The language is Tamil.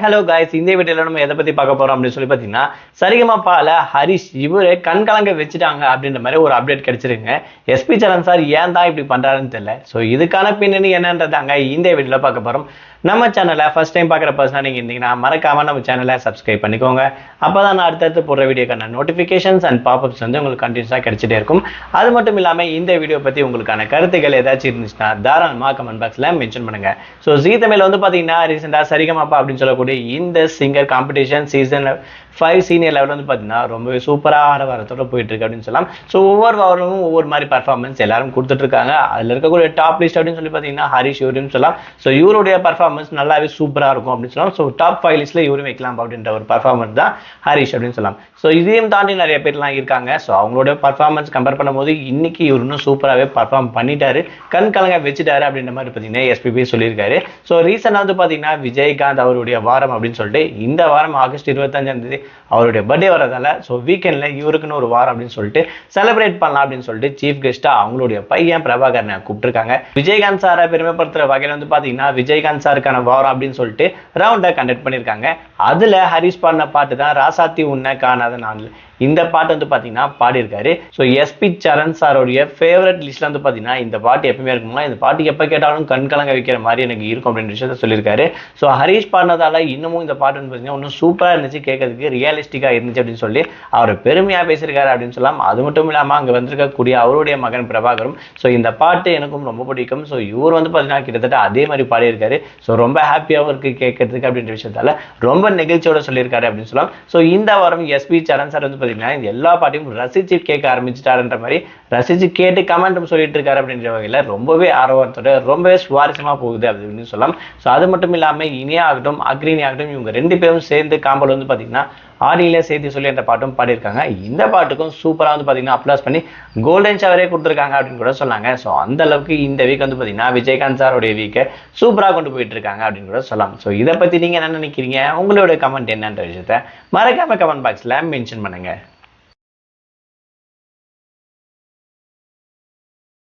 ஹலோ காய்ஸ், இந்த வீடியோல நம்ம எதை பத்தி பார்க்க போறோம் அப்படின்னு சொல்லி பார்த்தீங்கன்னா, சரிகமபால ஹரிஷ் இவரு கண் கலங்க வச்சுட்டாங்க அப்படின்ற மாதிரி ஒரு அப்டேட் கிடைச்சிருக்குங்க. எஸ்பி சரண் சார் ஏன் தான் இப்படி பண்றாருன்னு தெரியல. ஸோ இதுக்கான பின்னணி என்னன்றதாங்க இந்த வீடியோல பார்க்க போறோம். நம்ம சேனலை ஃபர்ஸ்ட் டைம் பார்க்குற பர்சனாக நீங்கள் இருந்தீங்கன்னா மறக்காம நம்ம சேனலை சப்ஸ்கிரைப் பண்ணிக்கோங்க. அப்பதான் நான் அடுத்தடுத்து போடுற வீடியோக்கான நோட்டிஃபிகேஷன்ஸ் அண்ட் பாப்அப்ஸ் வந்து உங்களுக்கு கண்டினியூஸாக கிடைச்சிட்டே இருக்கும். அது மட்டும் இல்லாமல் இந்த வீடியோ பற்றி உங்களுக்கான கருத்துக்கள் ஏதாச்சும் இருந்துச்சுன்னா தாராளமாக கமெண்ட் பாக்ஸில் மென்ஷன் பண்ணுங்க. ஸோ ஜீ தமிழ் வந்து பார்த்தீங்கன்னா ரீசெண்டாக சரிகமபா அப்படின்னு சொல்லக்கூடிய இந்த singer competition season 5 senior level வந்து பார்த்தீங்கன்னா ரொம்பவே சூப்பராக வரத்தோட போயிட்டு இருக்கு அப்படின்னு சொல்லலாம். ஸோ ஒவ்வொரு வாரமும் ஒவ்வொரு மாதிரி பர்ஃபார்மன்ஸ் எல்லாரும் கொடுத்துட்டு இருக்காங்க. அதில் இருக்கக்கூடிய டாப் லிஸ்ட் அப்படின்னு சொல்லி பார்த்தீங்கன்னா ஹரிஷ் இவருன்னு சொல்லலாம். ஸோ இவருடைய பர்ஃபார்மன்ஸ் நல்லாவே சூப்பராக இருக்கும் அப்படின்னு சொல்லலாம். ஸோ டாப் 5 லிஸ்ட்ல இவரும் வைக்கலாம் அப்படின்ற ஒரு பர்ஃபார்மன்ஸ் தான் ஹரிஷ் அப்படின்னு சொல்லலாம். ஸோ இதையும் தாண்டி நிறைய பேர்லாம் இருக்காங்க. ஸோ அவங்களோட பர்ஃபார்மன்ஸ் கம்பேர் பண்ணும்போது இன்னைக்கு இவர் இன்னும் சூப்பராகவே பர்ஃபார்ம் பண்ணிட்டாரு, கண் கலங்க வச்சுட்டாரு அப்படின்ற மாதிரி பார்த்தீங்கன்னா எஸ்பிபி சொல்லியிருக்காரு. ஸோ ரீசெண்டாக வந்து பார்த்தீங்கன்னா விஜயகாந்த் அவருடைய வாரம் அப்படின்னு சொல்லிட்டு இந்த வாரம் ஆகஸ்ட் 25 அவருடைய பர்த்டே வரதால ஸோ வீக்கெண்ட்ல இவருக்குன்னு ஒரு வாரம் அப்படின்னு சொல்லிட்டு செலிப்ரேட் பண்ணலாம் அப்படின்னு சொல்லிட்டு சீஃப் கெஸ்டா அவங்களுடைய பையன் பிரபாகரனை கூப்பிட்டுருக்காங்க. விஜயகாந்த் சாரை பெருமைப்படுத்துற வகையில் வந்து பார்த்தீங்கன்னா விஜயகாந்த் சாருக்கான வாரம் அப்படின்னு சொல்லிட்டு ரவுண்டா கண்டக்ட் பண்ணியிருக்காங்க. அதுல ஹரிஷ் பாடின பாட்டு தான் ராசாத்தி உன்னை காணாத நாள். இந்த பாட்டு வந்து பார்த்தீங்கன்னா பாடியிருக்காரு. ஸோ எஸ்பி சரண் சாரோடைய ஃபேவரட் லிஸ்ட்ல வந்து பார்த்தீங்கன்னா இந்த பாட்டு எப்பவுமே இருக்குமா, இந்த பாட்டு எப்போ கேட்டாலும் கண் கலங்க வைக்கிற மாதிரி எனக்கு இருக்கும் அப்படின்ற விஷயத்த சொல்லியிருக்காரு. ஸோ ஹரிஷ் பாடினதால இன்னமும் இந்த பாட்டு வந்து பார்த்தீங்கன்னா இன்னும் சூப்பராக இருந்துச்சு, கேட்கறதுக்கு ரியலிஸ்டிக்காக இருந்துச்சு அப்படின்னு சொல்லி அவர் பெருமையாக பேசியிருக்காரு அப்படின்னு சொல்லலாம். அது மட்டும் இல்லாமல் அங்கே வந்திருக்கக்கூடிய அவருடைய மகன் பிரபாகரும் ஸோ இந்த பாட்டு எனக்கும் ரொம்ப பிடிக்கும். ஸோ இவர் வந்து பார்த்தீங்கன்னா கிட்டத்தட்ட அதே மாதிரி பாடியிருக்காரு. ஸோ ரொம்ப ஹாப்பியாகவும் இருக்கு கேட்கறதுக்கு அப்படின்ற விஷயத்தால ரொம்ப நெகிழ்ச்சியோட சொல்லியிருக்காரு அப்படின்னு சொல்லலாம். ஸோ இந்த வாரம் எஸ்பி சரண் சார் வந்து இந்த எல்லா பாட்டையும் ரசிச்சு கேட்க ஆரம்பிச்சுட்டாருன்ற மாதிரி ரசிச்சு கேட்டு கமெண்ட்டும் சொல்லிட்டு இருக்காரு அப்படின்ற வகையில் ரொம்பவே ஆர்வத்தோட ரொம்பவே சுவாரஸ்யமா போகுது அப்படின்னு சொல்லலாம். ஸோ அது மட்டும் இல்லாமல் இனியா ஆகட்டும் அக்ரினி ஆகட்டும் இவங்க ரெண்டு பேரும் சேர்ந்து காம்பல் வந்து பார்த்தீங்கன்னா ஆடியில சேர்த்து சொல்லி என்ற பாட்டும் பாடியிருக்காங்க. இந்த பாட்டுக்கும் சூப்பராக வந்து பார்த்தீங்கன்னா அப்ளாஸ் பண்ணி கோல்டன் ஷவரே கொடுத்துருக்காங்க அப்படின்னு கூட சொன்னாங்க. ஸோ அந்த அளவுக்கு இந்த வீக் வந்து பார்த்தீங்கன்னா விஜயகாந்த் சாரோடைய வீக்கை சூப்பராக கொண்டு போயிட்டு இருக்காங்க அப்படின்னு கூட சொல்லலாம். ஸோ இதை பற்றி நீங்கள் என்ன நினைக்கிறீங்க, உங்களோட கமெண்ட் என்னன்ற விஷயத்த மறக்காம கமெண்ட் பாக்ஸில் மென்ஷன் பண்ணுங்க.